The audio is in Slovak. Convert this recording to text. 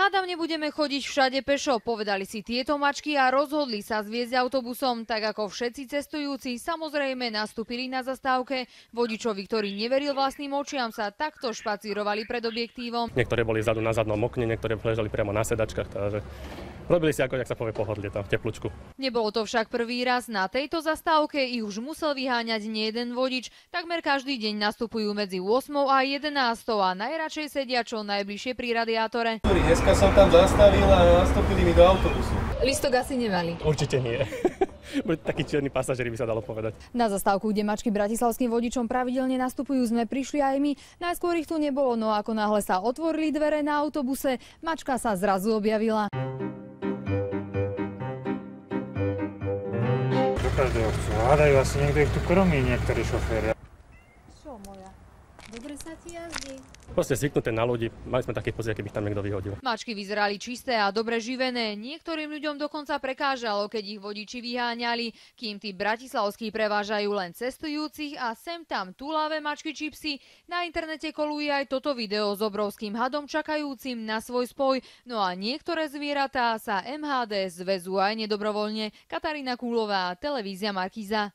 Hádam, nebudeme chodiť všade pešo, povedali si tieto mačky a rozhodli sa zviesť autobusom. Tak ako všetci cestujúci, samozrejme nastúpili na zastávke. Vodičovi, ktorý neveril vlastným očiam, sa takto špacírovali pred objektívom. Niektoré boli vzadu na zadnom okne, niektoré ležali priamo na sedačkách, takže robili si ako, jak sa povie, pohodlie tam v teplúčku. Nebolo to však prvý raz. Na tejto zastávke ich už musel vyháňať nejeden vodič. Takmer každý deň nastupujú medzi 8 a 11 a najradšej sedia čo najbližšie pri radiátore. Dneska som tam zastavil a nastúpili mi do autobusu. Listok asi nemali. Určite nie. Boli takí čierni pasažieri, by sa dalo povedať. Na zastávku, kde mačky bratislavským vodičom pravidelne nastupujú, sme prišli aj my. Najskôr ich tu nebolo, no ako náhle sa otvorili dvere na autobuse, mačka sa zrazu objavila. Do každého chcú. Hádajú, asi niekto ich tu krmí, niektorí šoféri. Čo moja? Dobre sa ti jazdí? Proste zvyknuté na ľudí, mali sme taký pocit, keby ich tam niekto vyhodil. Mačky vyzerali čisté a dobre živené. Niektorým ľuďom dokonca prekážalo, keď ich vodiči vyháňali, kým tí bratislavskí prevážajú len cestujúcich a sem tam túlavé mačky či psi. Na internete koluje aj toto video s obrovským hadom čakajúcim na svoj spoj. No a niektoré zvieratá sa MHD zväzú aj nedobrovoľne. Katarína Kúlová, televízia Markíza.